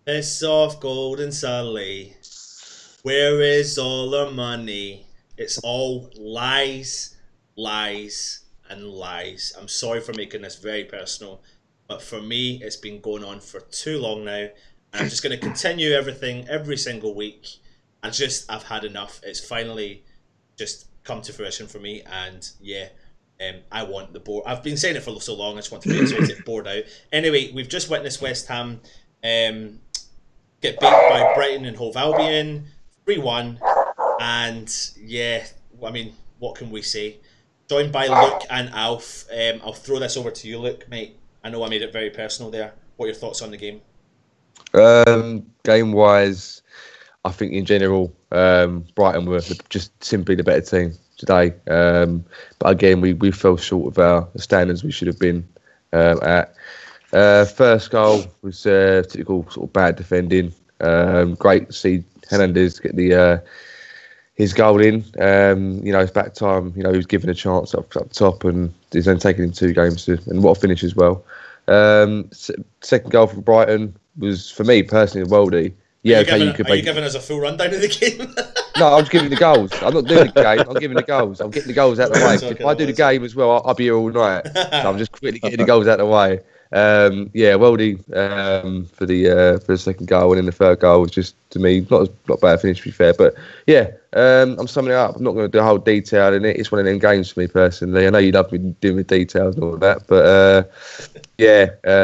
Piss off, golden Sully. Where is all our money? It's all lies, lies, and lies. I'm sorry for making this very personal, but for me, it's been going on for too long now, and I'm just going to continue everything every single week. I've had enough. It's finally just come to fruition for me, and yeah, I want the board. I've been saying it for so long. I just want to reiterate it. Bored out. Anyway, we've just witnessed West Ham get beat by Brighton and Hove Albion 3-1, and yeah, I mean, what can we say? Joined by Luke and Alf. I'll throw this over to you, Luke, mate. I know I made it very personal there. What are your thoughts on the game? Game wise, I think in general, Brighton were just simply the better team today. But again, we fell short of our standards we should have been at. First goal was typical sort of bad defending. Great to see Hernandez get his goal in. It's back time. He was given a chance up top, and he's then taken in 2 games and what a finish as well. Second goal for Brighton was, for me personally, a worldie. Yeah, are you giving us a full rundown of the game? No, I'm just giving the goals. I'm not doing the game. I'm giving the goals. I'm getting the goals out of the way. If I do the game as well, I'll be here all night. So I'm just quickly getting the goals out of the way. Weldy for the second goal, and then the third goal was just, to me, not bad finish, to be fair. But yeah, I'm summing it up. I'm not going to do a whole detail in it. It's one of them games for me personally. I know you love me doing the details and all that, but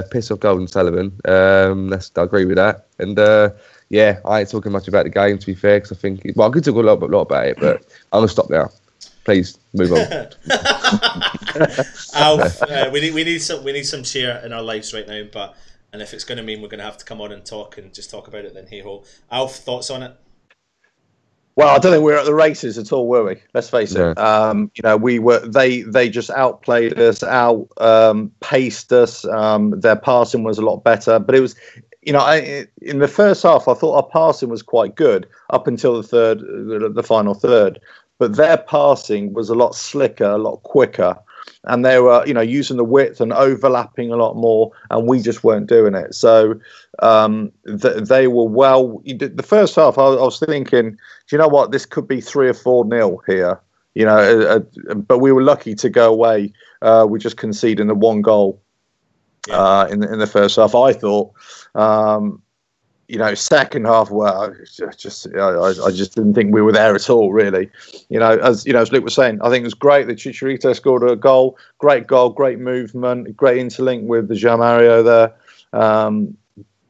piss off Golden Sullivan. I agree with that. And I ain't talking much about the game, to be fair, because I think I could talk a lot about it, but I'm gonna stop now. Please move on. Alf, we need some cheer in our lives right now, and if it's going to mean we're going to have to come on and talk about it, then hey ho. Alf, thoughts on it? Well, I don't think we were at the races at all, were we? Let's face it. We were. They just outplayed us, paced us. Their passing was a lot better, but it was. In the first half, I thought our passing was quite good up until the final third. But their passing was a lot slicker, a lot quicker, and they were, using the width and overlapping a lot more, and we just weren't doing it. So they were well. The first half, I was thinking, do you know what? This could be 3 or 4-0 here. But we were lucky to go away. We just conceding the 1 goal in the first half. I thought. Second half, well, I just didn't think we were there at all, really. As Luke was saying, I think it was great that Chicharito scored a goal, great movement, great interlink with the Jean Mario there.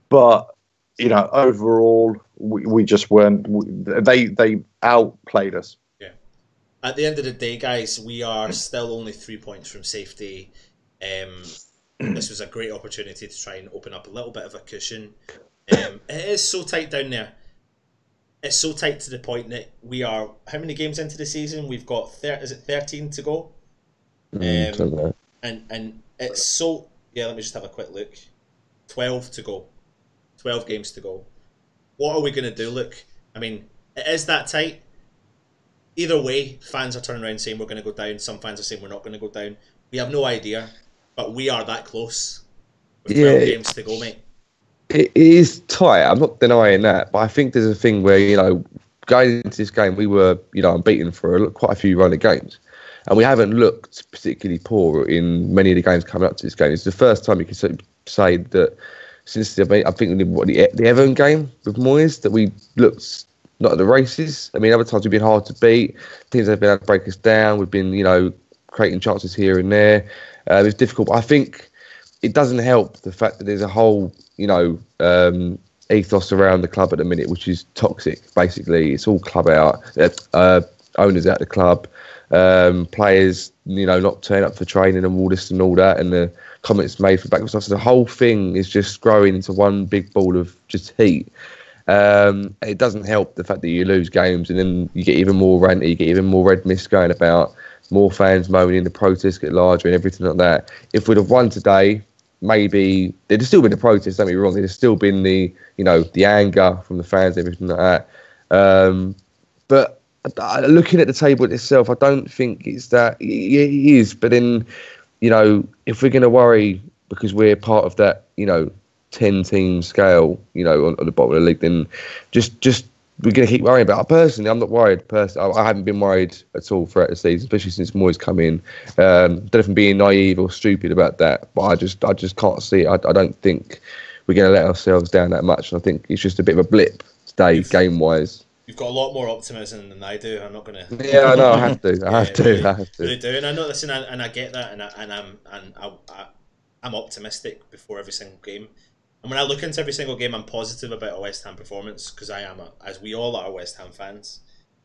But overall, we just weren't. They outplayed us. Yeah. At the end of the day, guys, we are still only 3 points from safety. This was a great opportunity to try and open up a little bit of a cushion. It is so tight down there. It's so tight to the point that we are, how many games into the season? We've got 13 to go? And it's so, let me just have a quick look. 12 to go. 12 games to go. What are we going to do, Luke? I mean, it is that tight. Either way, fans are turning around saying we're going to go down. Some fans are saying we're not going to go down. We have no idea, but we are that close. With 12 games to go, mate. It is tight. I'm not denying that, but I think there's a thing where going into this game we were unbeaten for quite a few run of games, and we haven't looked particularly poor in many of the games coming up to this game. It's the first time you can say that since the Everton game with Moyes that we looked not at the races. I mean, other times we've been hard to beat. Teams have been able to break us down. We've been creating chances here and there. It's difficult, but I think it doesn't help the fact that there's a whole ethos around the club at the minute, which is toxic. Basically, it's all club out, owners out the club, players, not turning up for training and all this and all that, and the comments made for back and stuff. So the whole thing is just growing into one big ball of just heat. It doesn't help the fact that you lose games and then you get even more ranty, you get even more red mist going about, more fans moaning, the protests get larger and everything like that. If we'd have won today, maybe there'd still been the protests, don't get me wrong, there'd still been the anger from the fans and everything like that. But looking at the table itself, I don't think it's that. It is, but then if we're going to worry because we're part of that 10-team scale, you know, on the bottom of the league, then just we're going to keep worrying about it. Personally, I'm not worried. I haven't been worried at all throughout the season, especially since Moyes come in. Don't know if I'm being naive or stupid about that, but I just can't see it. I don't think we're going to let ourselves down that much. And I think it's just a bit of a blip today, game-wise. You've got a lot more optimism than I do. I'm not going to. Yeah, I know. I have to. I have to. Really do, and I know. Listen, and I get that, and I'm optimistic before every single game. And when I look into every single game, I'm positive about a West Ham performance because I am, as we all are, West Ham fans.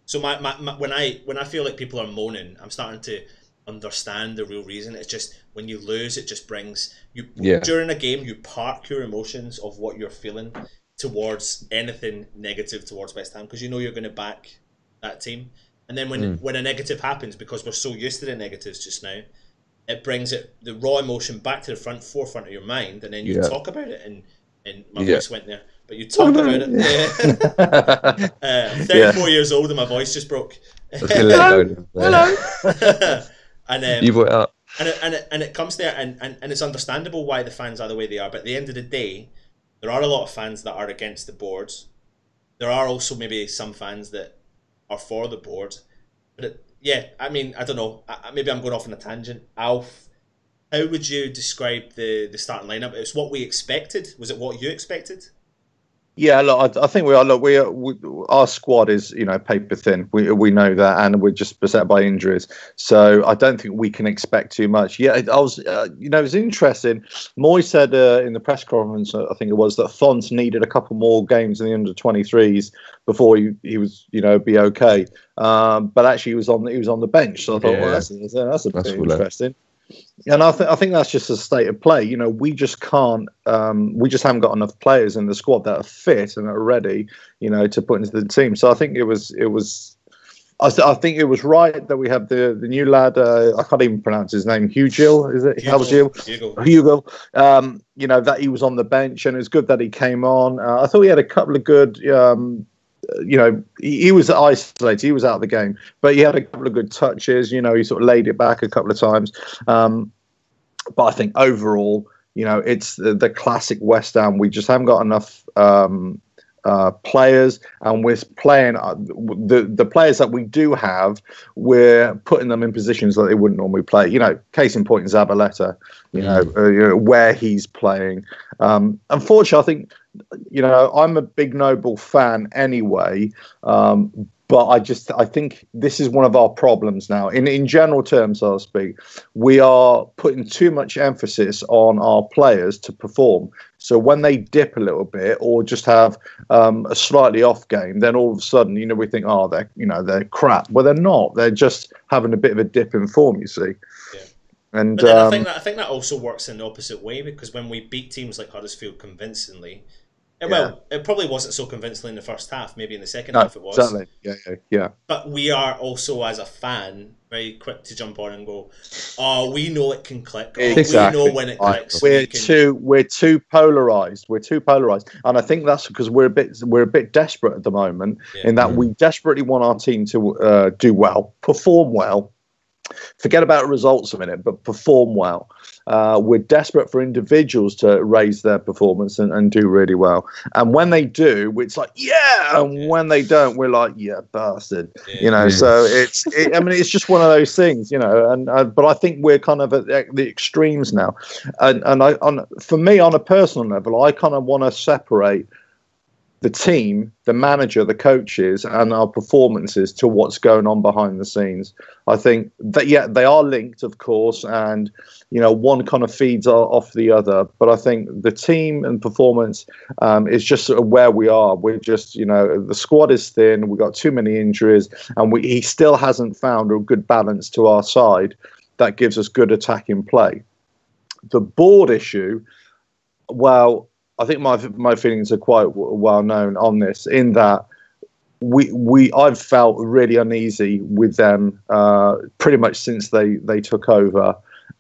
So when I feel like people are moaning, I'm starting to understand the real reason. It's just when you lose, it just brings you during a game. You park your emotions of what you're feeling towards anything negative towards West Ham because you know you're going to back that team. And then when a negative happens, because we're so used to the negatives just now, it brings the raw emotion back to the forefront of your mind, and then you talk about it. And my voice went there, but you talk about it. I'm 34 years old, and my voice just broke. Hello. And you brought it up. And it comes there, and it's understandable why the fans are the way they are. But at the end of the day, there are a lot of fans that are against the boards. There are also maybe some fans that are for the board. But I mean, I don't know. Maybe I'm going off on a tangent. Alf, how would you describe the starting lineup? It's what we expected. Was it what you expected? Yeah, look, I think we are. Look, our squad is, you know, paper thin. We know that, and we're just beset by injuries. So I don't think we can expect too much. Yeah, I was, you know, it was interesting. Moy said in the press conference, I think it was, that Font needed a couple more games in the under-23s before he was, you know, be okay. But actually, he was on the bench. So I thought, well, that's a bit interesting. And I think that's just a state of play. You know, we just can't. We just haven't got enough players in the squad that are fit and are ready, you know, to put into the team. So I think it was. I think it was right that we have the new lad. I can't even pronounce his name. Hugo, is it? Hugo. You know, that he was on the bench, and it's good that he came on. I thought he had a couple of good. You know, he was isolated. He was out of the game, but he had a couple of good touches. You know, he sort of laid it back a couple of times. But I think overall, you know, it's the classic West Ham. We just haven't got enough players, and we're playing the players that we do have. We're putting them in positions that they wouldn't normally play. You know, case in point, Zabaleta. You know, where he's playing. Unfortunately, I think. You know, I'm a big Noble fan anyway, but I think this is one of our problems now. In general terms, I'll speak. We are putting too much emphasis on our players to perform. So when they dip a little bit or just have a slightly off game, then all of a sudden, you know, we think, oh, they're crap. Well, they're not. They're just having a bit of a dip in form, you see. Yeah. And but then I think that also works in the opposite way, because when we beat teams like Huddersfield convincingly. Well, it probably wasn't so convincingly in the first half. Maybe in the second half it was. Exactly. Yeah. But we are also, as a fan, very quick to jump on and go, "Oh, we know it can click. Oh, exactly. We know when it clicks." We're too polarized. We're too polarized, and I think that's because we're a bit desperate at the moment. In that we desperately want our team to do well, perform well. Forget about results a minute, but perform well. We're desperate for individuals to raise their performance and do really well. And when they do, it's like, yeah. And when they don't, we're like, yeah, bastard. Yeah. You know, so I mean, it's just one of those things, you know. And but I think we're kind of at the extremes now. And for me, on a personal level, I kind of want to separate the team, the manager, the coaches, and our performances to what's going on behind the scenes. I think that, they are linked, of course, and, you know, one kind of feeds off the other. But I think the team and performance is just sort of where we are. We're just, you know, the squad is thin. We've got too many injuries, and he still hasn't found a good balance to our side that gives us good attacking play. The board issue, well, I think my feelings are quite well known on this, in that I've felt really uneasy with them pretty much since they took over,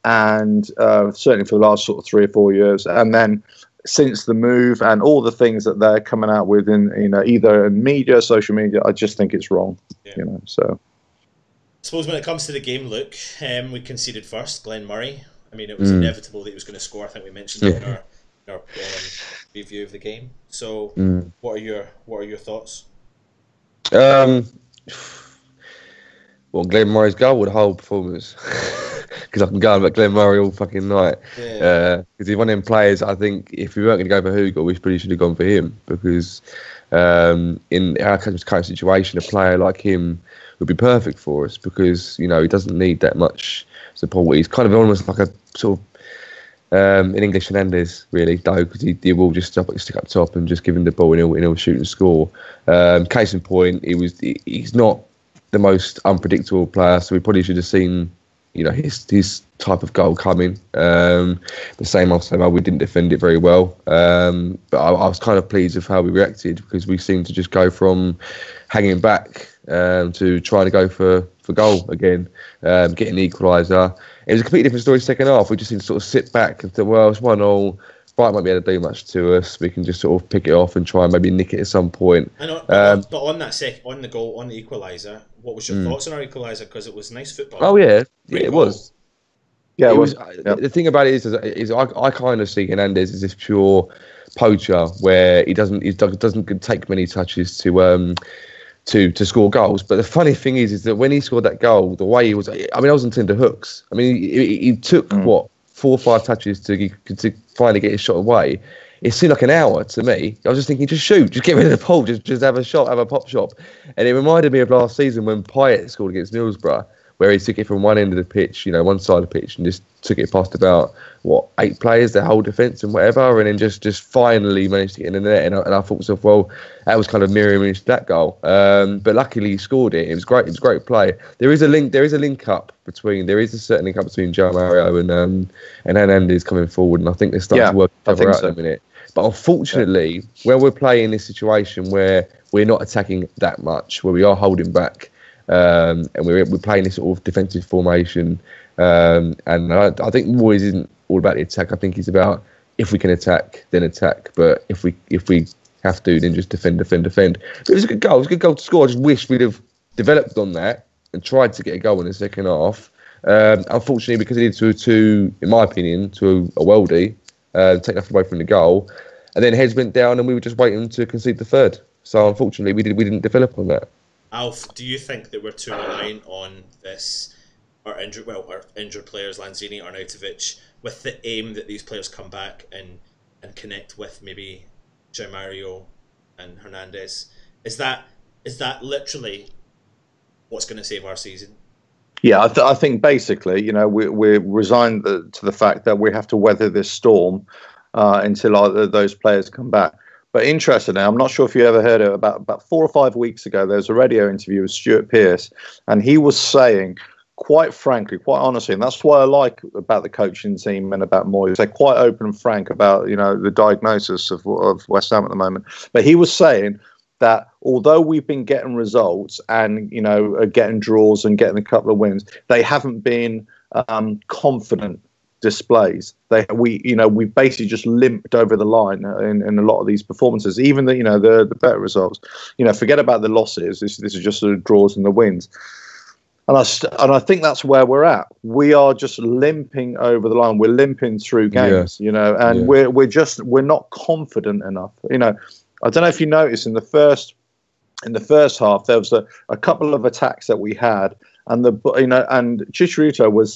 and certainly for the last sort of 3 or 4 years, and then since the move and all the things that they're coming out with in, you know, either in media, social media, I just think it's wrong. You know, so. I suppose when it comes to the game, Luke, we conceded first. Glenn Murray. I mean, it was inevitable that he was going to score. I think we mentioned it in our review of the game. So, what are your thoughts? Um, well, Glenn Murray's goal with the whole performance. Because I can go on about Glenn Murray all fucking night. Yeah. Because he's one of them players, I think, if we weren't going to go for Hugo, we probably should have gone for him. Because in our current situation, a player like him would be perfect for us. Because, you know, he doesn't need that much support. He's kind of almost like a sort of, in English, Fernandez, really, though, because he will just stick up top and just give him the ball and he'll shoot and score. Case in point, he's not the most unpredictable player, so we probably should have seen, you know, his type of goal coming. The same also, we didn't defend it very well. But I was kind of pleased with how we reacted, because we seemed to just go from hanging back to trying to go for goal again, getting the equaliser. It was a completely different story second half. We just seemed to sort of sit back and thought, well, it's 1-0. Brighton might be able to do much to us. We can just sort of pick it off and try and maybe nick it at some point. I know, but on the goal, on the equaliser, what was your thoughts on our equaliser? Because it was nice football. Oh yeah, it was. Yeah, it was. The thing about it is I kind of see Hernandez as this pure poacher, where he doesn't take many touches to score goals. But the funny thing is that when he scored that goal, the way he was, I was on tender hooks. I mean, he took 4 or 5 touches to finally get his shot away. It seemed like an hour to me. I was just thinking, just shoot, just get rid of the ball, just have a shot, have a pop shot. And it reminded me of last season when Payet scored against Middlesbrough, where he took it from one end of the pitch, you know, one side of the pitch, and just took it past about 8 players, their whole defence and whatever, and then just finally managed to get in the net. And I thought to myself, well, that was kind of mirror image to that goal. But luckily he scored it. It was great. It was a great play. There is a link up between. There is a certain link up between João Mario and Hernandez coming forward, and I think they're starting to work together out in a minute. But unfortunately, when we're playing in this situation where we're not attacking that much, where we are holding back, and we're playing this sort of defensive formation, and I think Moyes isn't all about the attack. I think he's about, if we can attack, then attack. But if we have to, then just defend. But it was a good goal. It was a good goal to score. I just wish we'd have developed on that and tried to get a goal in the second half. Unfortunately, because it did to, in my opinion, to a worldie, take nothing away from the goal, and then heads went down, and we were just waiting to concede the third. So unfortunately, we didn't develop on that. Alf, do you think that we're too reliant on this, our injured players, Lanzini, Arnautovic, with the aim that these players come back and connect with maybe João Mario and Hernandez? Is that literally what's going to save our season? Yeah, I think basically, you know, we're resigned to the fact that we have to weather this storm until those players come back. But interestingly, I'm not sure if you ever heard it, about 4 or 5 weeks ago, there was a radio interview with Stuart Pearce, and he was saying, quite frankly, quite honestly, and that's what I like about the coaching team and about Moyes. They're quite open and frank about, you know, the diagnosis of West Ham at the moment. But he was saying that although we've been getting results and, you know, getting draws and getting a couple of wins, they haven't been confident displays. We've basically just limped over the line in a lot of these performances. Even the better results. You know, forget about the losses. This is just the draws and the wins. And I think that's where we're at. We are just limping over the line. We're limping through games, you know, and we're not confident enough. You know, I don't know if you noticed in the first half there was a couple of attacks that we had, and and Chicharito was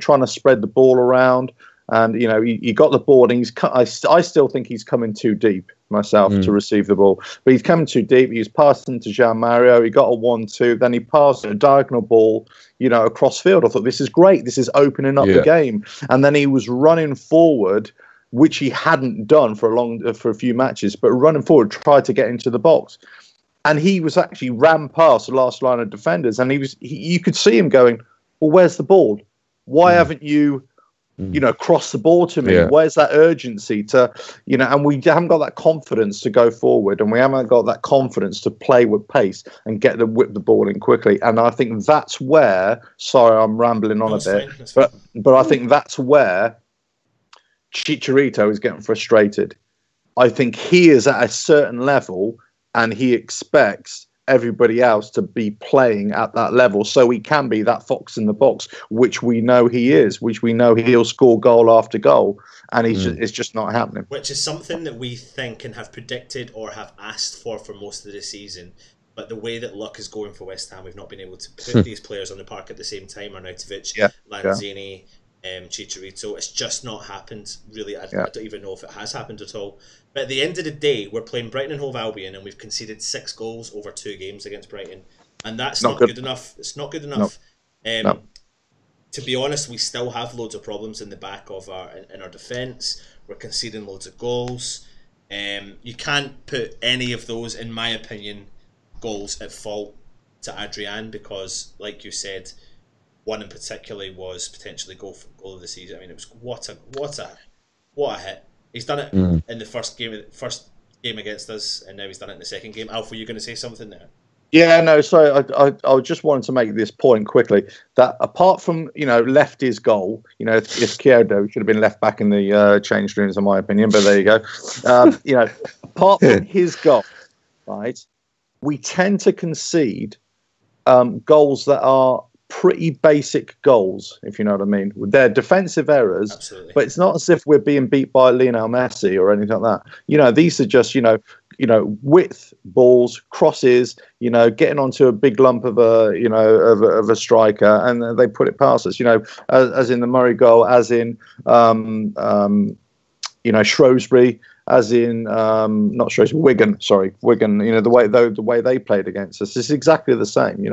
trying to spread the ball around, and you know he got the ball, and I still think he's coming too deep myself to receive the ball, but he's coming too deep. He's passing to João Mario. He got a 1-2, then he passed a diagonal ball, you know, across field. I thought, this is great. This is opening up the game, and then he was running forward, which he hadn't done for a few matches, but running forward, tried to get into the box. And he was actually ran past the last line of defenders, and you could see him going, well, where's the ball? Why haven't you, crossed the ball to me? Where's that urgency to, and we haven't got that confidence to go forward, and we haven't got that confidence to play with pace and whip the ball in quickly. And I think that's where, sorry, I'm rambling on a bit, but I think that's where Chicharito is getting frustrated. I think he is at a certain level, and he expects everybody else to be playing at that level, so he can be that fox in the box, which we know he is, which we know he'll score goal after goal, and it's just not happening. Which is something that we think and have predicted or have asked for most of the season. But the way that luck is going for West Ham, we've not been able to put these players on the park at the same time. Arnautovic, Lanzini, Chicharito. It's just not happened, really. I don't even know if it has happened at all. But at the end of the day, we're playing Brighton and Hove Albion, and we've conceded 6 goals over 2 games against Brighton. And that's not good enough. It's not good enough. No. To be honest, we still have loads of problems in the back of our defence. We're conceding loads of goals. You can't put any of those, in my opinion, goals at fault to Adrian, because, like you said, one in particular was potentially goal of the season. I mean, it was what a hit. He's done it in the first game against us, and now he's done it in the second game. Alf, were you going to say something there? Yeah, no. So I just wanted to make this point quickly, that apart from Lefty's goal, Izquierdo should have been left back in the change rooms, in my opinion. But there you go. Apart from his goal, right, we tend to concede goals that are pretty basic goals, if you know what I mean. They're defensive errors. Absolutely. But it's not as if we're being beat by Lionel Messi or anything like that. These are just width balls, crosses, getting onto a big lump of a striker, and they put it past us. As in the Murray goal, as in Shrewsbury, as in not Shrewsbury, Wigan. Sorry, Wigan. The way they played against us is exactly the same.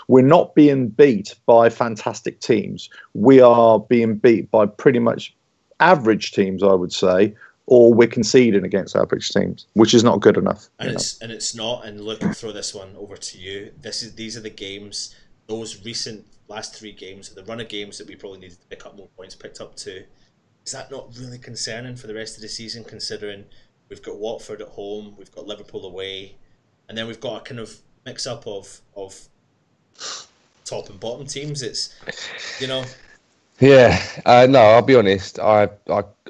We're not being beat by fantastic teams. We are being beat by pretty much average teams, I would say, or we're conceding against average teams, which is not good enough. And it's not. And look, I'll throw this one over to you. These are the games. Those recent last 3 games, the run of games that we probably needed to pick up more points, picked up 2. Is that not really concerning for the rest of the season, considering we've got Watford at home, we've got Liverpool away, and then we've got a kind of mix-up of top and bottom teams? It's, Yeah, no, I'll be honest. I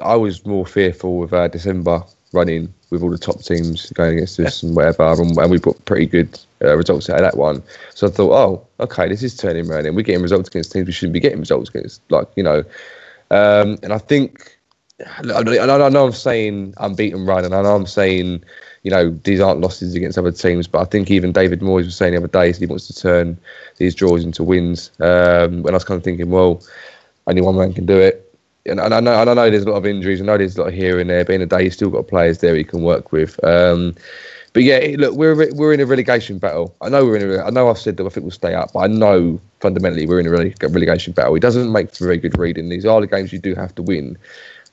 was more fearful with December running with all the top teams going against us and whatever, and we got pretty good results out of that one. So I thought, oh, okay, this is turning around, and we're getting results against teams we shouldn't be getting results against, and I think, I know I'm saying unbeaten run, and I know I'm saying, these aren't losses against other teams, but I think even David Moyes was saying the other day he wants to turn these draws into wins. When I was kind of thinking, well, only one man can do it. And I know there's a lot of injuries, I know there's a lot of here and there, but in the day, you've still got players there you can work with. But yeah, look, we're in a relegation battle. I know I've said that I think we'll stay up, but I know fundamentally we're in a relegation battle. It doesn't make for very good reading. These are the games you do have to win.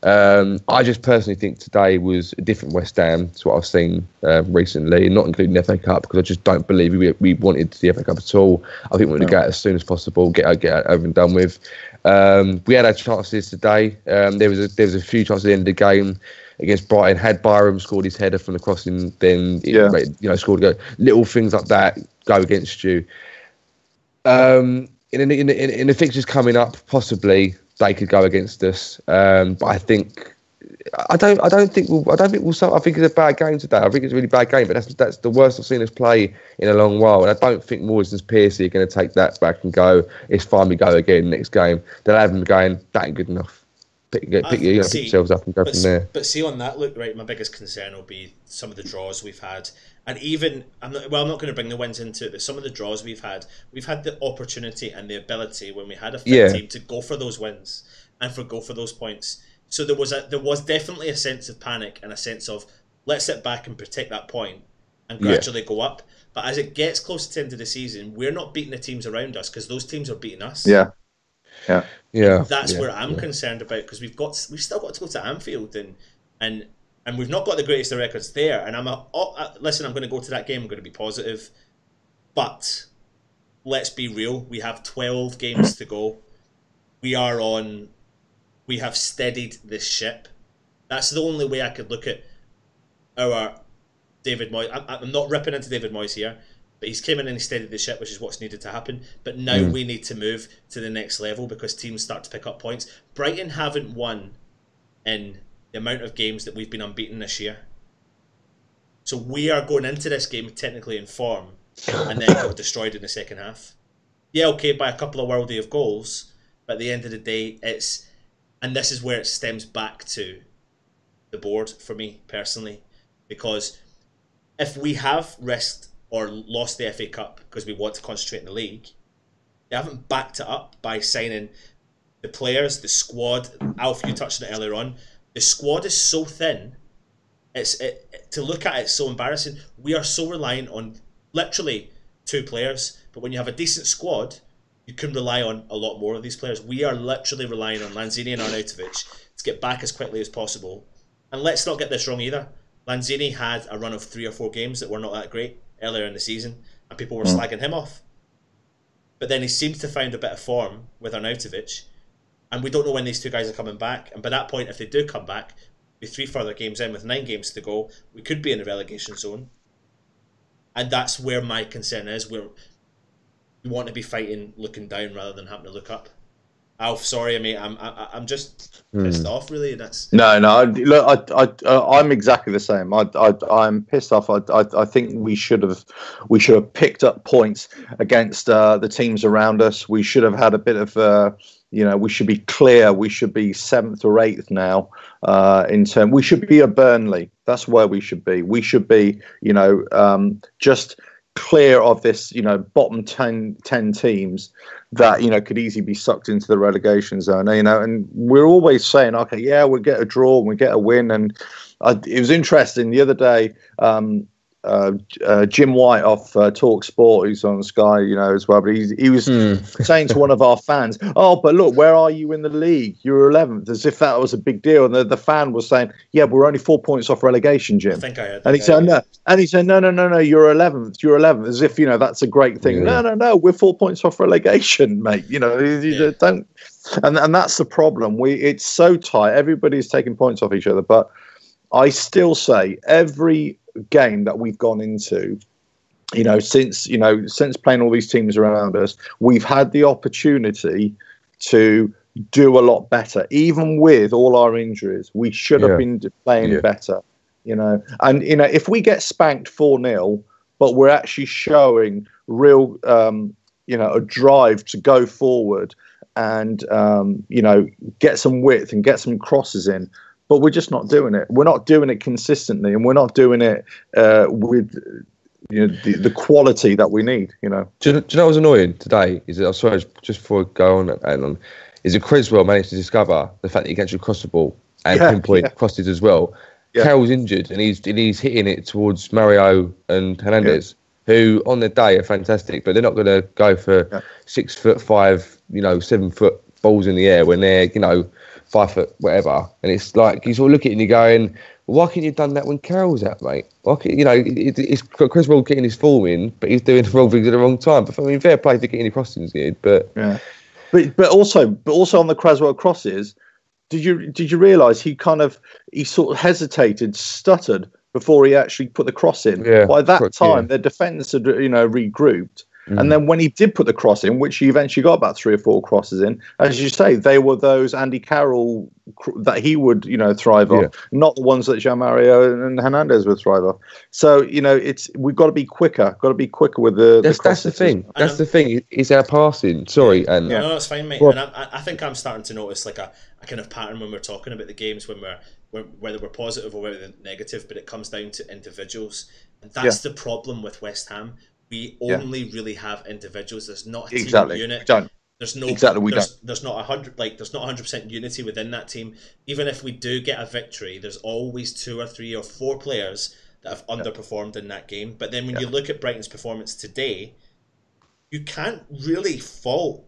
I just personally think today was a different West Ham to what I've seen recently, not including the FA Cup, because I just don't believe we wanted the FA Cup at all. I think we wanted to get out as soon as possible, get out over and done with. We had our chances today. There was a few chances at the end of the game against Brighton. Had Byram scored his header from the crossing, then scored a goal. Little things like that go against you. In the fixtures coming up, possibly they could go against us. But I don't think we'll start. I think it's a bad game today. I think it's a really bad game, but that's the worst I've seen us play in a long while. And I don't think Moyes and Pearcey are going to take that back and go, it's fine, we go again next game. They'll have them going, that ain't good enough. Pick yourselves up and go from there. But see, on that look, right, my biggest concern will be some of the draws we've had. And even, I'm not going to bring the wins into it, but some of the draws we've had the opportunity and the ability when we had a fit team to go for those wins and go for those points. So there was definitely a sense of panic and a sense of, let's sit back and protect that point and gradually go up. But as it gets close to the end of the season, we're not beating the teams around us because those teams are beating us. Yeah. That's where I'm concerned about, because we've still got to go to Anfield and we've not got the greatest of records there. And listen, I'm going to go to that game. I'm going to be positive, but let's be real. We have 12 games to go. We have steadied this ship. That's the only way I could look at our David Moyes. I'm not ripping into David Moyes here, but he's came in and he steadied the ship, which is what's needed to happen. But now we need to move to the next level because teams start to pick up points. Brighton haven't won in the amount of games that we've been unbeaten this year. So we are going into this game technically in form. and then got destroyed in the second half. Yeah, okay, by a couple of worldie of goals, but at the end of the day, and this is where it stems back to the board for me personally, because if we have risked or lost the FA Cup because we want to concentrate in the league, they haven't backed it up by signing the players, the squad. Alf, you touched on it earlier on. The squad is so thin. To look at it, it's so embarrassing. We are so reliant on literally 2 players, but when you have a decent squad, you can rely on a lot more of these players. We are literally relying on Lanzini and Arnautovic to get back as quickly as possible. And let's not get this wrong either. Lanzini had a run of 3 or 4 games that were not that great earlier in the season, and people were slagging him off. But then he seems to find a bit of form with Arnautovic, and we don't know when these 2 guys are coming back. And by that point, if they do come back, with 3 further games in, with 9 games to go, we could be in the relegation zone. And that's where my concern is. Where we want to be fighting looking down rather than having to look up. Alf, sorry, mate. I'm just pissed off, really. That's no. Look, I'm exactly the same. I'm pissed off. I think we should have picked up points against the teams around us. We should have had a bit of. We should be clear. We should be 7th or 8th now. We should be a Burnley. That's where we should be. We should be, just clear of this, bottom 10 teams that, could easily be sucked into the relegation zone. And we're always saying, okay, yeah, we'll get a draw and we get a win. And it was interesting the other day. Jim White off Talk Sport, who's on Sky, as well. But he was saying to one of our fans, "Oh, but look, where are you in the league? You're 11th," as if that was a big deal. And the fan was saying, "Yeah, but we're only 4 points off relegation, Jim." I think I heard that. And he said, "No," and he said, "No, you're 11th. You're 11th," as if that's a great thing. Yeah. No, we're 4 points off relegation, mate. You don't. And that's the problem. It's so tight. Everybody's taking points off each other, but I still say every game that we've gone into, since playing all these teams around us, we've had the opportunity to do a lot better. Even with all our injuries, we should have been playing better. And if we get spanked 4-0, but we're actually showing real, a drive to go forward and get some width and get some crosses in. But we're just not doing it. We're not doing it consistently, and we're not doing it with the quality that we need. Do you know what was annoying today? Is that, I'm sorry, just before I go on, is that Creswell managed to discover the fact that he can actually cross the ball and pinpoint crosses as well. Yeah. Carroll's injured, and he's hitting it towards Mario and Hernandez, who on the day are fantastic, but they're not going to go for 6'5", 7 foot balls in the air when they're 5 foot whatever. And it's like you sort of look at it and you're going, well, why couldn't you have done that when Carroll's out, mate? Why can't, it's Creswell getting his form in, but he's doing the wrong things at the wrong time. But I mean, fair play to getting the crossings in, but but also on the Creswell crosses, did you realise he sort of hesitated, stuttered before he actually put the cross in? Yeah, by that time, the defence had regrouped. And then when he did put the cross in, which he eventually got about 3 or 4 crosses in, as you say, they were those Andy Carroll that he would, thrive on, not the ones that Jean Mario and Hernandez would thrive on. So, we've got to be quicker. Got to be quicker with the. That's the thing. That's the thing. Is our passing. Sorry, and no, that's fine, mate. Well, and I think I'm starting to notice like a kind of pattern when we're talking about the games, when whether we're positive or whether we're negative, but it comes down to individuals, and that's the problem with West Ham. We only really have individuals. There's not a team unit. There's no there's not 100% unity within that team. Even if we do get a victory, there's always 2 or 3 or 4 players that have underperformed in that game. But then when you look at Brighton's performance today, you can't really fault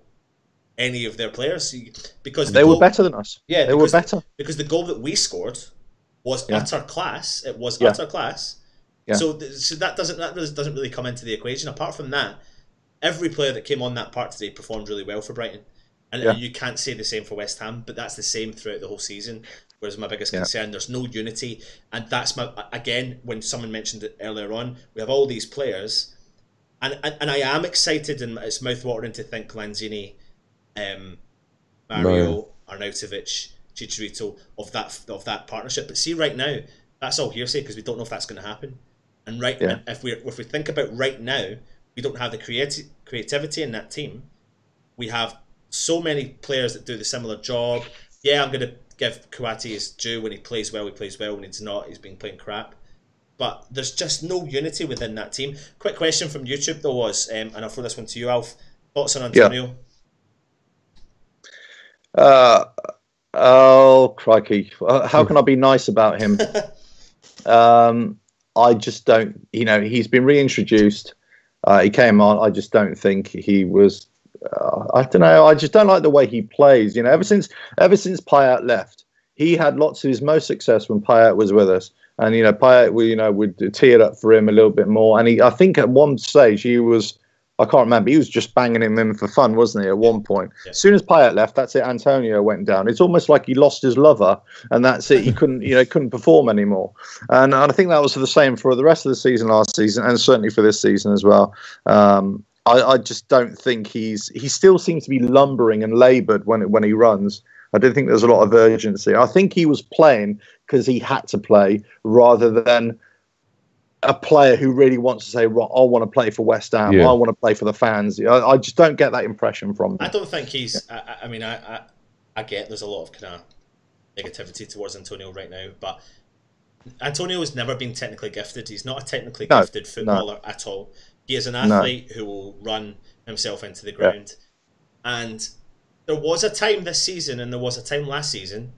any of their players because they were better than us. Yeah, they were better because the goal that we scored was utter class. It was utter class. Yeah. So that doesn't really come into the equation. Apart from that, every player that came on that part today performed really well for Brighton, and you can't say the same for West Ham. But that's the same throughout the whole season. Whereas my biggest concern, there's no unity, and that's when someone mentioned it earlier on, we have all these players, and I am excited and it's mouthwatering to think Lanzini, Mario, Arnautovic, Chicharito of that partnership. But see, right now, that's all hearsay because we don't know if that's going to happen. And if we think about right now, We don't have the creativity in that team. We have so many players that do the similar job. Yeah, I'm going to give Kouati his due. When he plays well, he plays well. When he's not, he's been playing crap. But there's just no unity within that team. Quick question from YouTube, though, was, and I'll throw this one to you, Alf. Thoughts on Antonio? Oh, crikey. How can I be nice about him? I just don't, he's been reintroduced. He came on. I just don't think he was, I don't know. I just don't like the way he plays. Ever since Payet left, he had lots of his most success when Payet was with us. And, Payet, would tee it up for him a little bit more. And I think at one stage I can't remember, he was just banging him in for fun, wasn't he, at one point? Yeah. As soon as Payet left, that's it, Antonio went down. It's almost like he lost his lover, and that's it. He couldn't perform anymore. And I think that was the same for the rest of the season last season, and certainly for this season as well. I just don't think he still seems to be lumbering and laboured when he runs. I don't think there's a lot of urgency. I think he was playing because he had to play rather than a player who really wants to say, I want to play for West Ham. Yeah. I want to play for the fans. I just don't get that impression from him. I don't think he's... I get there's a lot of kind of negativity towards Antonio right now, but Antonio has never been technically gifted. He's not a technically gifted footballer at all. He is an athlete who will run himself into the ground. Yeah. And there was a time this season and there was a time last season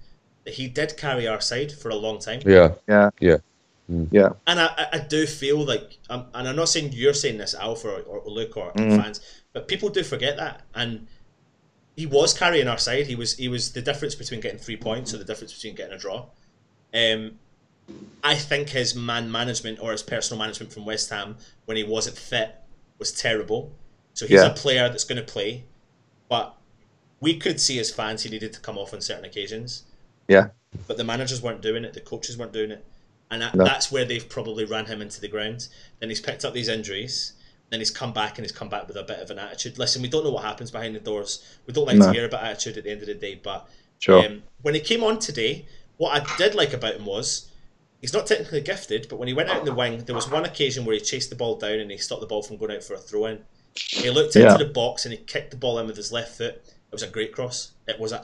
that he did carry our side for a long time. Yeah. Yeah, and I do feel like, and I'm not saying you're saying this, Alf or Luke or fans, but people do forget that. And he was carrying our side. He was the difference between getting 3 points or the difference between getting a draw. I think his man management or his personal management from West Ham when he wasn't fit was terrible. So he's a player that's going to play, but we could see as fans he needed to come off on certain occasions. Yeah, but the managers weren't doing it. The coaches weren't doing it. And that's where they've probably ran him into the ground. Then he's picked up these injuries. Then he's come back with a bit of an attitude. Listen, we don't know what happens behind the doors. We don't like to hear about attitude at the end of the day. But when he came on today, what I did like about him was he's not technically gifted, but when he went out in the wing, there was one occasion where he chased the ball down and he stopped the ball from going out for a throw-in. He looked into the box and he kicked the ball in with his left foot. It was a great cross. It was an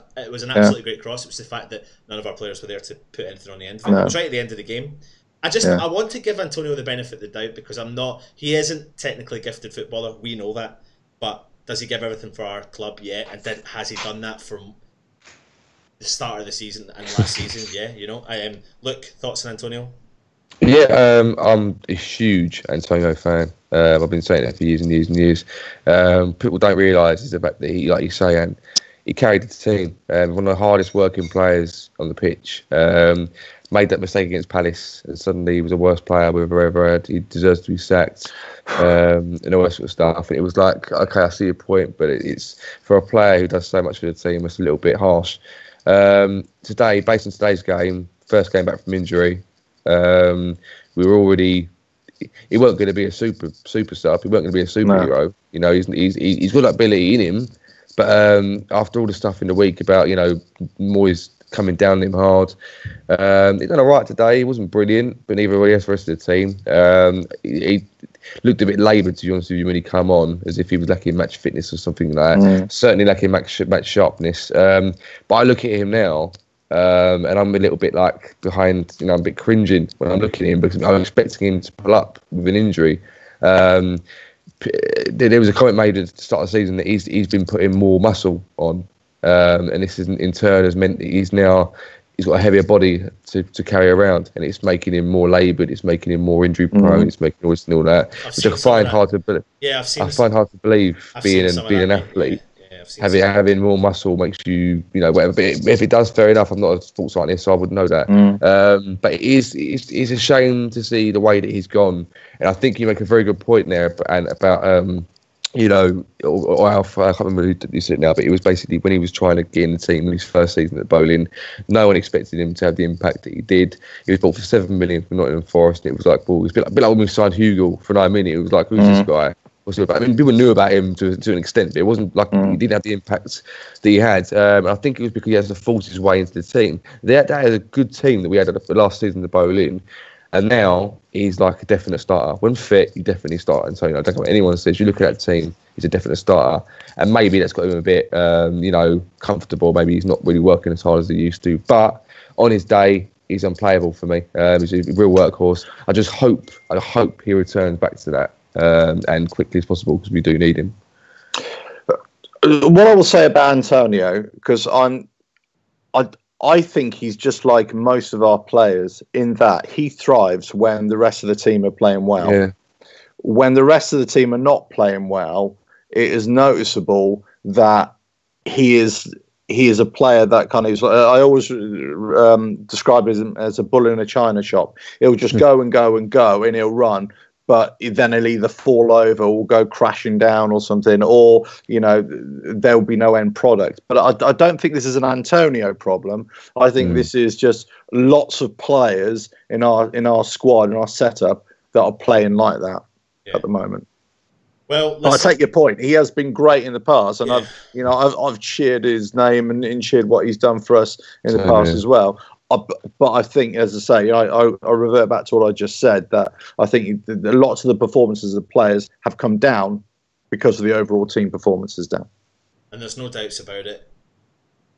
absolutely great cross. It was the fact that none of our players were there to put anything on the end of it. It was right at the end of the game. I want to give Antonio the benefit of the doubt because he isn't technically gifted footballer. We know that. But does he give everything for our club? Yeah. And has he done that from the start of the season and last season? Yeah, Look, thoughts on Antonio? Yeah, I'm a huge Antonio fan. I've been saying that for years and years and years. People don't realise is the fact that he, like you say, and he carried the team. One of the hardest working players on the pitch. Made that mistake against Palace, and suddenly he was the worst player we've ever had. He deserves to be sacked, and all that sort of stuff. And it was like, okay, I see your point, but it's for a player who does so much for the team, it's a little bit harsh. Today, based on today's game, first game back from injury, we were already. He wasn't going to be a superstar. He wasn't going to be a superhero. No. He's got that ability in him, but after all the stuff in the week about Moyes coming down on him hard, he done all right today. He wasn't brilliant, but neither was the rest of the team. He looked a bit laboured, to be honest with you, when he come on, as if he was lacking match fitness or something like that. Certainly lacking match sharpness. But I look at him now. And I'm a little bit like behind, I'm a bit cringing when I'm looking at him because I'm expecting him to pull up with an injury. There was a comment made at the start of the season that he's been putting more muscle on, and this in turn has meant that he's got a heavier body to carry around, and it's making him more laboured, it's making him more injury prone, it's making all that, which I find hard to believe. Yeah, I find hard to believe being an athlete. Having more muscle makes you, whatever. But if it does, fair enough. I'm not a sports scientist, so I wouldn't know that. But it's a shame to see the way that he's gone. And I think you make a very good point there, about or Alf, I can't remember who you said now, but it was basically when he was trying to get in the team in his first season at Bowling, no one expected him to have the impact that he did. He was bought for $7 million from Nottingham Forest, and it was like, well, it's a bit like when we signed Hugo for $9 million. It was like, who's this guy? People knew about him to an extent, but it wasn't like he didn't have the impact that he had. I think it was because he had to force his way into the team. That is a good team that we had last season at Bowling. And now he's like a definite starter. When fit, he definitely starts. And so, don't care what anyone says. You look at that team, he's a definite starter. And maybe that's got him a bit, comfortable. Maybe he's not really working as hard as he used to. But on his day, he's unplayable for me. He's a real workhorse. I hope he returns back to that and quickly as possible, because we do need him. What I will say about Antonio, because I think he's just like most of our players in that he thrives when the rest of the team are playing well. Yeah. When the rest of the team are not playing well, it is noticeable that he is a player that kind of, I always describe him as a bull in a china shop. He'll just go and go and go, and he'll run, but then he'll either fall over or go crashing down or something, or there'll be no end product. But I don't think this is an Antonio problem. I think this is just lots of players in our squad, in our setup, that are playing like that at the moment. Well, I take your point. He has been great in the past, and I've cheered his name and cheered what he's done for us in the past as well. But I think, as I say, I revert back to what I just said, that I think lots of the performances of the players have come down because of the overall team performances down. And there's no doubts about it.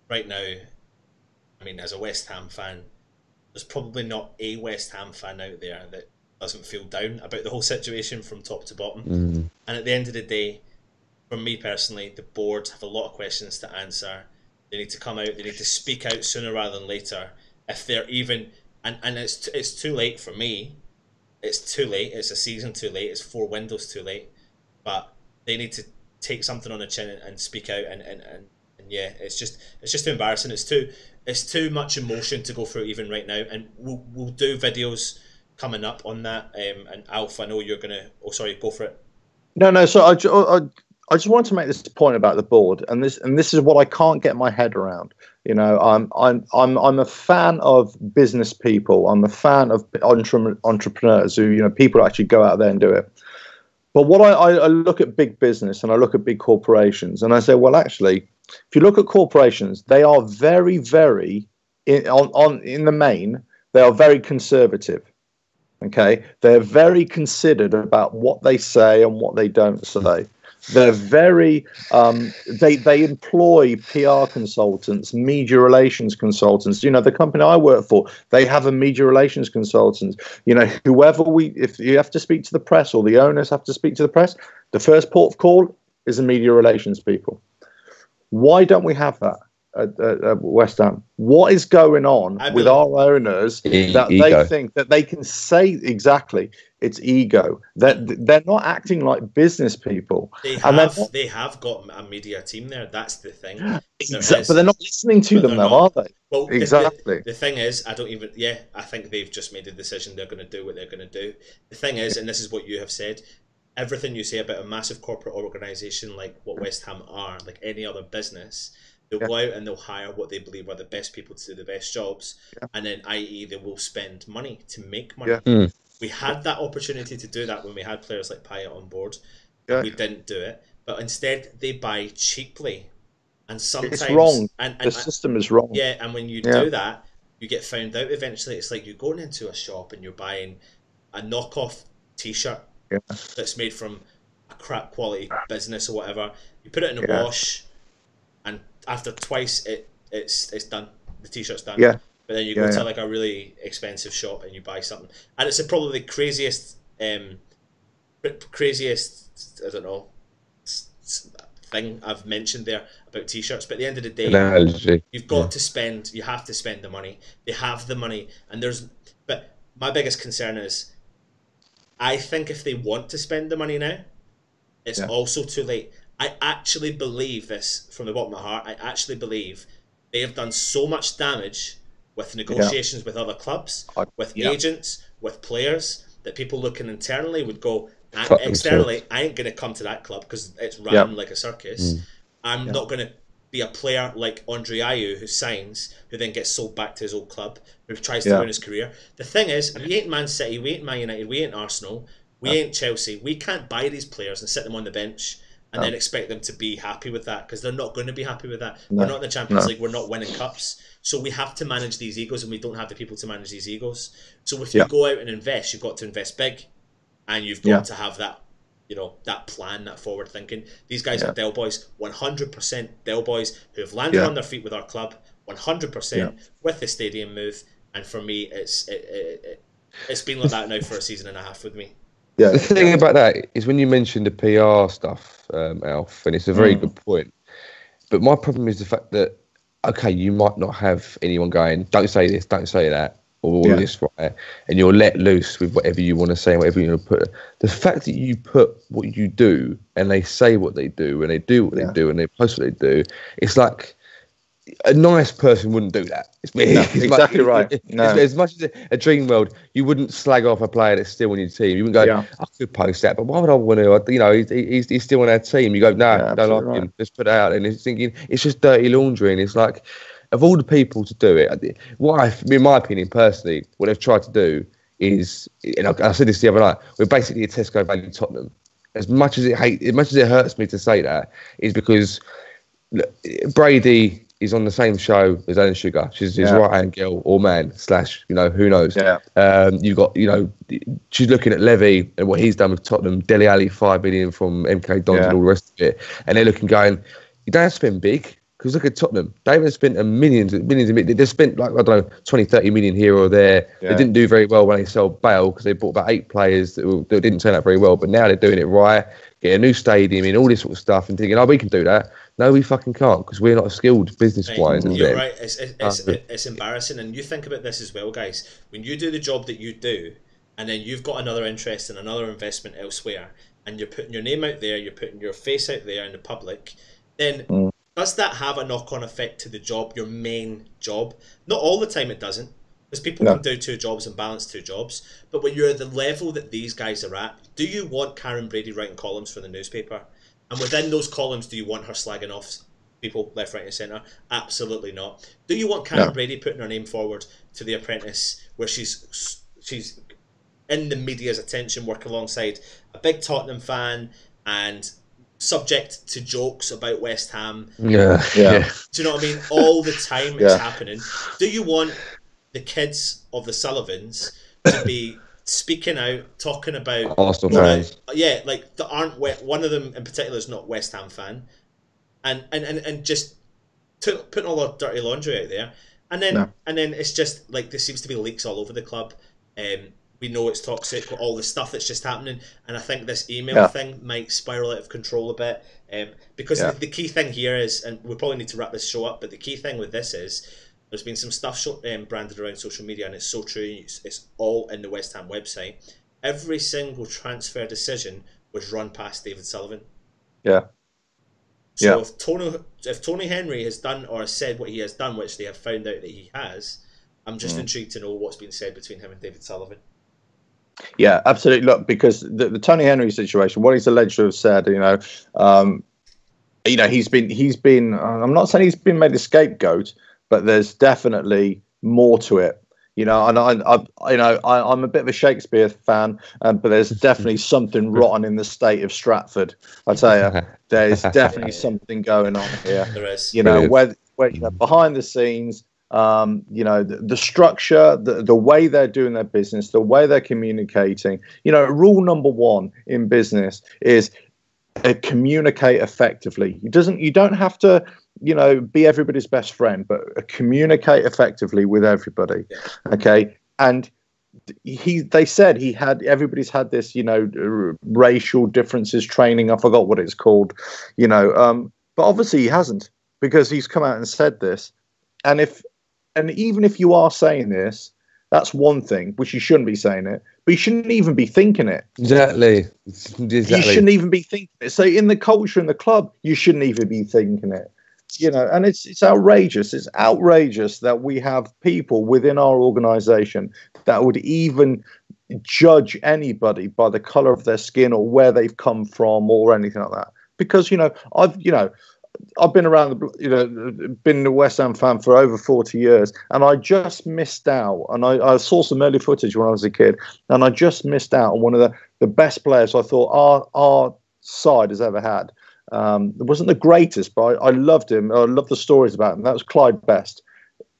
Right now, I mean, as a West Ham fan, there's probably not a West Ham fan out there that doesn't feel down about the whole situation from top to bottom. And at the end of the day, for me personally, the board have a lot of questions to answer. They need to come out, they need to speak out sooner rather than later. If they're even, and it's too late for me. It's too late. It's a season too late. It's 4 windows too late. But they need to take something on the chin and speak out. And yeah, it's just too embarrassing. It's too much emotion to go through even right now. And we'll do videos coming up on that. And Alf, I know you're gonna. Oh, sorry, go for it. No. So I just wanted to make this point about the board, and this is what I can't get my head around. I'm a fan of business people. I'm a fan of entrepreneurs who, people actually go out there and do it. But what I look at big business and I look at big corporations, and I say, well, actually, if you look at corporations, they are very, very in the main, they are very conservative. Okay, they're very considered about what they say and what they don't say. They're very they employ PR consultants, media relations consultants. The company I work for, they have a media relations consultant. If you have to speak to the press, or the owners have to speak to the press, the first port of call is the media relations people. Why don't we have that at West Ham? What is going on with our owners that they think that they can say exactly? It's ego. They're not acting like business people. They have got a media team there. That's the thing. But they're not listening to them, though, are they? Well, exactly. The thing is, I think they've just made a decision. They're going to do what they're going to do. The thing is, and this is what you have said, everything you say about a massive corporate organisation like what West Ham are, like any other business, they'll go out and they'll hire what they believe are the best people to do the best jobs, and then, i.e., they will spend money to make money. We had that opportunity to do that when we had players like Payet on board. We didn't do it, but instead they buy cheaply, and sometimes it's wrong. And the system is wrong. Yeah, and when you do that, you get found out eventually. It's like you're going into a shop and you're buying a knockoff T-shirt that's made from a crap quality business or whatever. You put it in a wash, and after twice, it's done. The T-shirt's done. Yeah. But then you go to like a really expensive shop and you buy something, and it's probably the craziest, I don't know, thing I've mentioned there about T-shirts. But at the end of the day, you've got to spend. You have to spend the money. They have the money, and But my biggest concern is, I think if they want to spend the money now, it's also too late. I actually believe this from the bottom of my heart. I actually believe they have done so much damage with negotiations with other clubs, with agents, with players, that people looking internally would go, externally, I ain't going to come to that club because it's run like a circus. I'm not going to be a player like Andre Ayew who signs, who then gets sold back to his old club, who tries to ruin his career. The thing is, we ain't Man City, we ain't Man United, we ain't Arsenal, we ain't Chelsea. We can't buy these players and sit them on the bench and then expect them to be happy with that, because they're not going to be happy with that. No. We're not in the Champions League. We're not winning cups. So we have to manage these egos, and we don't have the people to manage these egos. So if you go out and invest, you've got to invest big, and you've got to have that, that plan, that forward thinking. These guys are Del Boys, 100% Del Boys, who have landed on their feet with our club, 100% with the stadium move. And for me, it's been like that now for a season and a half with me. Yeah. The thing about that is when you mentioned the PR stuff, Alf, and it's a very good point. But my problem is the fact that, okay, you might not have anyone going, don't say this, don't say that, or all this, right? And you're let loose with whatever you want to say, whatever you want to put. The fact that you put what you do, and they say what they do, and they do what they do, and they post what they do, it's like, a nice person wouldn't do that. Exactly right. As much as a dream world, you wouldn't slag off a player that's still on your team. You wouldn't go, I could post that, but why would I want to? He's still on our team. You go, no, don't like him. Just put it out. And it's thinking, it's just dirty laundry. And it's like, of all the people to do it, in my opinion, personally, what they've tried to do is, and I said this the other night, we're basically a Tesco Value Tottenham. As much as it hurts me to say that, is because look, Brady is on the same show as Alan Sugar. She's his right-hand girl or man / who knows. You've got, she's looking at Levy and what he's done with Tottenham, Dele Alli, 5 million from MK Dons and all the rest of it. And they're looking going, you don't have to spend big, because look at Tottenham. They haven't spent millions. They've spent 20, 30 million here or there. They didn't do very well when they sold Bale, because they bought about 8 players that didn't turn out very well. But now they're doing it right, get a new stadium in, all this sort of stuff, and thinking, we can do that. No, we fucking can't, because we're not skilled business-wise. You're right. It's embarrassing. And you think about this as well, guys. When you do the job that you do, and then you've got another interest and another investment elsewhere, and you're putting your name out there, you're putting your face out there in the public, then does that have a knock-on effect to the job, your main job? Not all the time it doesn't, because people can do 2 jobs and balance 2 jobs. But when you're at the level that these guys are at, do you want Karen Brady writing columns for the newspaper? And within those columns, do you want her slagging off people left, right and centre? Absolutely not. Do you want Karen Brady putting her name forward to The Apprentice, where she's in the media's attention, work alongside a big Tottenham fan and subject to jokes about West Ham? Do you know what I mean? All the time it's happening. Do you want the kids of the Sullivans to be speaking out, talking about Arsenal fans? That aren't one of them in particular is not West Ham fan, and just putting all the dirty laundry out there, and then it's just like there seems to be leaks all over the club. We know it's toxic, all the stuff that's just happening, and I think this email thing might spiral out of control a bit. Because the key thing here is, and we probably need to wrap this show up, but the key thing with this is, there's been some stuff branded around social media, and it's so true. It's all in the West Ham website. Every single transfer decision was run past David Sullivan. So if Tony Henry has done or has said what he has done, which they have found out that he has, I'm just intrigued to know what's been said between him and David Sullivan. Yeah, absolutely. Look, because the Tony Henry situation, what he's alleged to have said, he's been. I'm not saying he's been made a scapegoat, but there's definitely more to it. And I'm a bit of a Shakespeare fan, but there's definitely something rotten in the state of Stratford. I tell you, there's definitely something going on here. There is. Where behind the scenes, the structure, the way they're doing their business, the way they're communicating. Rule number 1 in business is communicate effectively. You don't have to, be everybody's best friend, but communicate effectively with everybody. Okay. And they said everybody's had this, racial differences training. I forgot what it's called, but obviously he hasn't, because he's come out and said this. And even if you are saying this, that's one thing, which you shouldn't be saying it, but you shouldn't even be thinking it. Exactly. You shouldn't even be thinking it. So in the culture in the club, you shouldn't even be thinking it. And it's outrageous. It's outrageous that we have people within our organisation that would even judge anybody by the colour of their skin or where they've come from or anything like that. Because I've been around been a West Ham fan for over 40 years, and I just missed out. And I saw some early footage when I was a kid, and I just missed out on one of the best players I thought our side has ever had. It wasn't the greatest, but I loved him. I loved the stories about him. That was Clyde Best.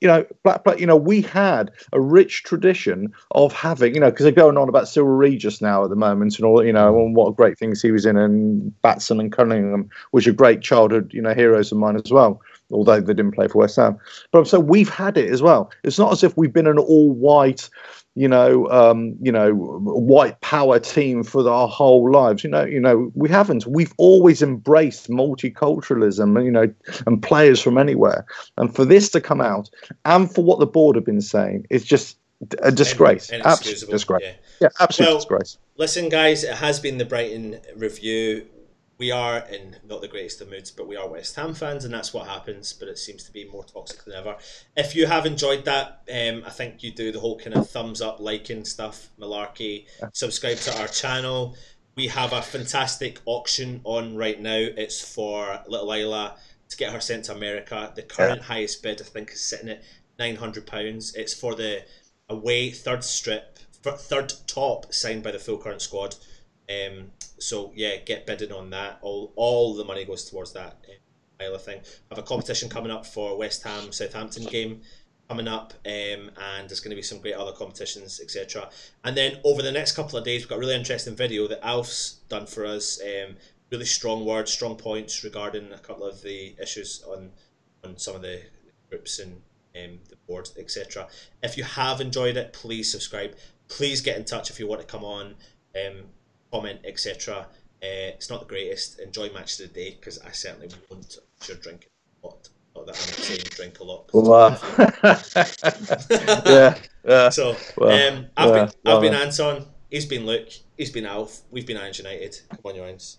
We had a rich tradition of having, because they're going on about Cyril Regis now at the moment and all, and what great things he was in, and Batson and Cunningham, which are great childhood, heroes of mine as well, although they didn't play for West Ham. But so we've had it as well. It's not as if we've been an all-white, white power team for our whole lives. We haven't. We've always embraced multiculturalism, and players from anywhere. And for this to come out, and for what the board have been saying, it's just a disgrace. Absolute disgrace. Yeah, absolute disgrace. Listen, guys, it has been the Brighton review. We are in not the greatest of moods, but we are West Ham fans, and that's what happens. But it seems to be more toxic than ever. If you have enjoyed that, I think you do the whole kind of thumbs up, liking stuff, malarkey. Subscribe to our channel. We have a fantastic auction on right now. It's for little Isla to get her sent to America. The current highest bid, I think, is sitting at £900. It's for the away third top signed by the full current squad. So yeah, get bidding on that. All the money goes towards that Isla thing. I have a competition coming up for West Ham Southampton game coming up, and there's going to be some great other competitions, etc. And then over the next couple of days, we've got a really interesting video that Alf's done for us. Really strong words, strong points regarding a couple of the issues on some of the groups and the board, etc. If you have enjoyed it, please subscribe. Please get in touch if you want to come on. Comment, etc. It's not the greatest. Enjoy match of the day, because I certainly won't. I'm sure drinking a lot. Not that I'm saying drink a lot. Yeah. So I've been Anton. He's been Luke. He's been Alf. We've been Irons United. Come on, your Irons.